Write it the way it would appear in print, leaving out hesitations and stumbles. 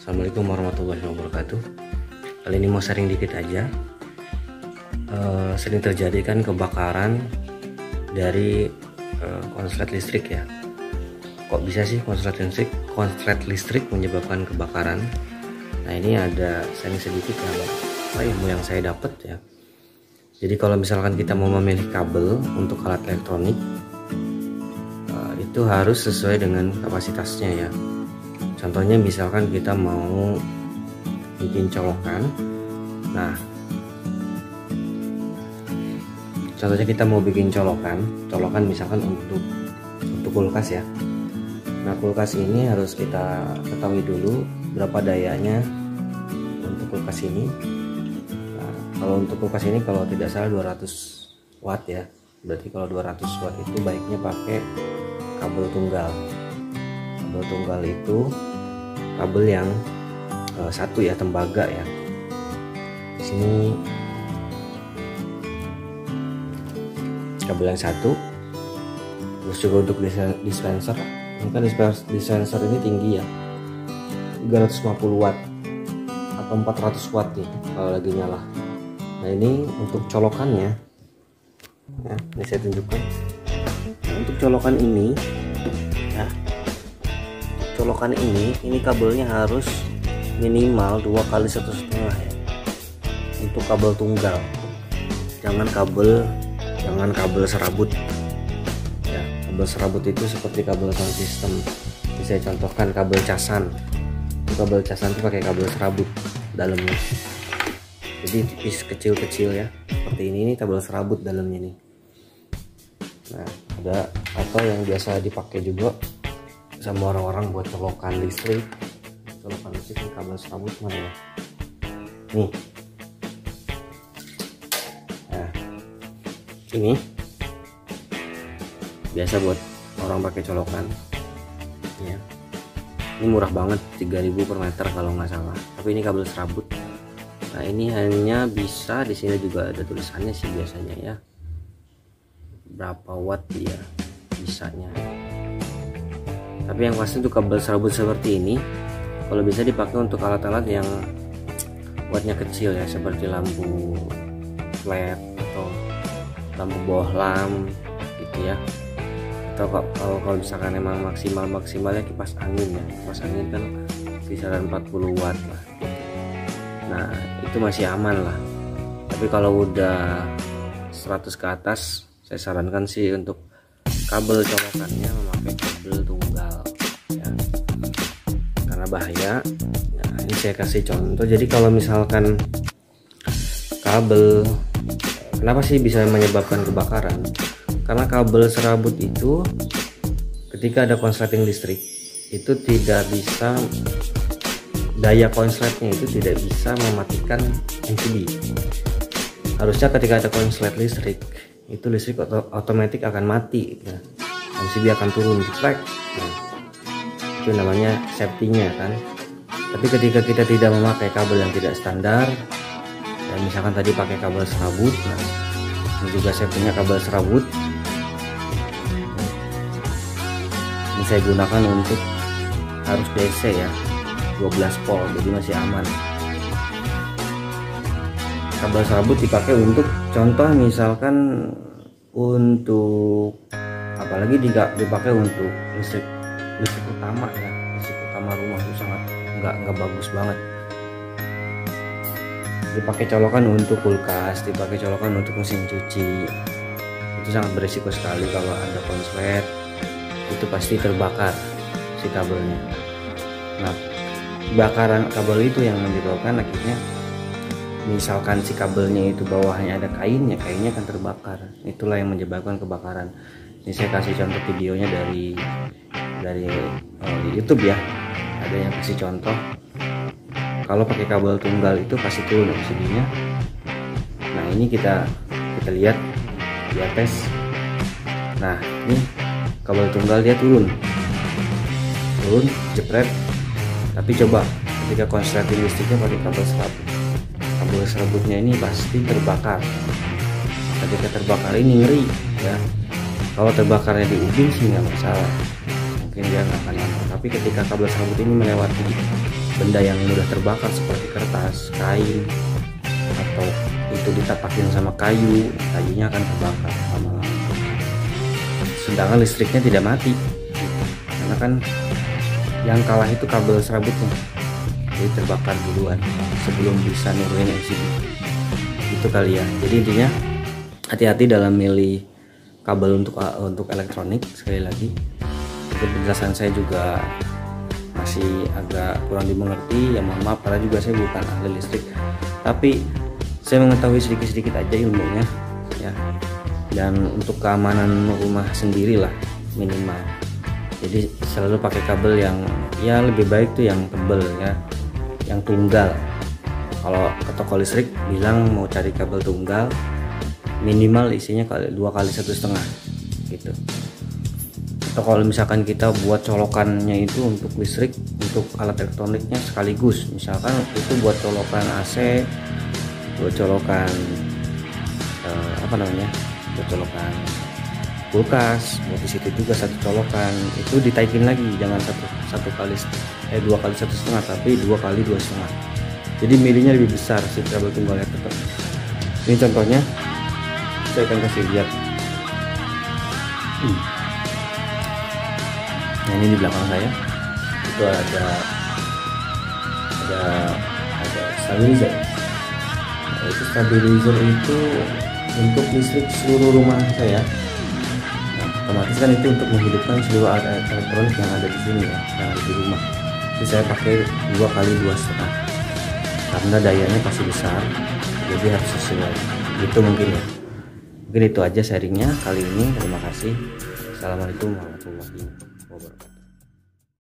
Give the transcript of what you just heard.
Assalamualaikum warahmatullahi wabarakatuh. Kali ini mau sharing dikit aja. Sering terjadi kan kebakaran dari konslet listrik ya. Kok bisa sih konslet listrik menyebabkan kebakaran? Nah, ini ada sharing sedikit ilmu yang saya dapat ya. Jadi kalau misalkan kita mau memilih kabel untuk alat elektronik, itu harus sesuai dengan kapasitasnya ya. Contohnya misalkan kita mau bikin colokan. Nah, contohnya kita mau bikin colokan misalkan untuk kulkas ya. Nah, kulkas ini harus kita ketahui dulu berapa dayanya untuk kulkas ini. Nah, kalau untuk kulkas ini kalau tidak salah 200 watt ya. Berarti kalau 200 watt itu baiknya pakai kabel tunggal. Kabel tunggal itu kabel yang satu ya, tembaga ya. Di sini kabel yang satu. Terus juga untuk dispenser. Ini kan dispenser ini tinggi ya, 350 watt atau 400 watt nih kalau lagi nyala. Nah, ini untuk colokannya. Nah, ini saya tunjukkan. Nah, untuk colokan ini ya, colokan ini kabelnya harus minimal 2 kali 1,5 ya. Untuk kabel tunggal, jangan kabel serabut ya. Kabel serabut itu seperti kabel sound system. Bisa saya contohkan kabel casan. Kabel casan itu pakai kabel serabut dalamnya, jadi tipis kecil-kecil ya, seperti ini kabel serabut dalamnya nih. Nah, ada atau yang biasa dipakai juga sama orang-orang buat colokan listrik kabel serabut mana ya, nih. Nah, ini biasa buat orang pakai colokan ya. Ini murah banget, 3.000 per meter kalau nggak salah, tapi ini kabel serabut. Nah, ini hanya bisa, di sini juga ada tulisannya sih biasanya ya, berapa watt dia bisanya. Tapi yang pasti untuk kabel serabut seperti ini kalau bisa dipakai untuk alat-alat yang wattnya kecil ya, seperti lampu LED atau lampu bohlam gitu ya. Atau kalau misalkan emang maksimalnya kipas angin ya. Kipas angin kan kisaran 40 watt lah. Nah, itu masih aman lah. Tapi kalau udah 100 ke atas, saya sarankan sih untuk kabel colokannya memakai kabel tunggal ya, karena bahaya. Nah, ini saya kasih contoh. Jadi kalau misalkan kabel, kenapa sih bisa menyebabkan kebakaran? Karena kabel serabut itu ketika ada konsleting listrik itu tidak bisa, daya konsletnya itu tidak bisa mematikan MCB. Harusnya ketika ada konslet listrik itu listrik otomatis akan mati ya. MCB akan turun jeplek. Nah, itu namanya safety-nya kan. Tapi ketika kita tidak memakai kabel yang tidak standar ya, misalkan tadi pakai kabel serabut. Nah, ini juga saya punya kabel serabut. Ini saya gunakan untuk harus DC ya, 12 volt, jadi masih aman. Kabel serabut dipakai untuk contoh misalkan untuk apalagi dipakai untuk listrik utama ya, listrik utama rumah itu sangat nggak bagus banget. Dipakai colokan untuk kulkas, dipakai colokan untuk mesin cuci, itu sangat berisiko sekali. Kalau ada konslet itu pasti terbakar si kabelnya. Nah, bakaran kabel itu yang menyebabkan akhirnya misalkan si kabelnya itu bawahnya ada kainnya akan terbakar. Itulah yang menyebabkan kebakaran. Ini saya kasih contoh videonya dari YouTube ya. Ada yang kasih contoh kalau pakai kabel tunggal itu pasti turun MCB-nya. Nah, ini kita lihat di atas. Nah, ini kabel tunggal dia turun jepret. Tapi coba ketika konsleting listriknya pakai kabel serabutnya ini pasti terbakar. Ketika terbakar ini ngeri ya. Kalau terbakarnya di ubin sih nggak masalah, mungkin dia nggak akan lama. Tapi ketika kabel serabut ini melewati benda yang mudah terbakar seperti kertas, kain, atau itu ditapakin sama kayunya akan terbakar lama-lama. Sedangkan listriknya tidak mati, karena kan yang kalah itu kabel serabutnya, jadi terbakar duluan sebelum bisa nurunin MCB. Itu kali ya. Jadi intinya hati-hati dalam milih kabel untuk elektronik. Sekali lagi, untuk penjelasan saya juga masih agak kurang dimengerti, ya mohon maaf karena juga saya bukan ahli listrik, tapi saya mengetahui sedikit-sedikit aja ilmunya ya. Dan untuk keamanan rumah sendiri lah minimal, jadi selalu pakai kabel yang ya lebih baik tuh yang tebel ya, yang tunggal. Kalau ke toko listrik bilang mau cari kabel tunggal, minimal isinya 2 kali 1,5 gitu. Atau kalau misalkan kita buat colokannya itu untuk listrik, untuk alat elektroniknya sekaligus, misalkan itu buat colokan AC, buat colokan buat colokan kulkas, buat di situ juga satu colokan, itu ditaikin lagi, jangan 2 kali 1,5, tapi 2 kali 2,5. Jadi milinya lebih besar si kabel tunggalnya tetap. Ini contohnya saya akan kasih lihat. Nah ini di belakang saya itu ada stabilizer. Nah, itu stabilizer itu untuk listrik seluruh rumah saya. Nah, otomatis kan itu untuk menghidupkan seluruh alat elektronik yang ada di sini ya, yang ada di rumah. Jadi saya pakai 2 kali 2,5 karena dayanya pasti besar, jadi harus sesuai. Itu mungkin ya. Mungkin itu aja sharingnya kali ini. Terima kasih. Assalamualaikum warahmatullahi wabarakatuh.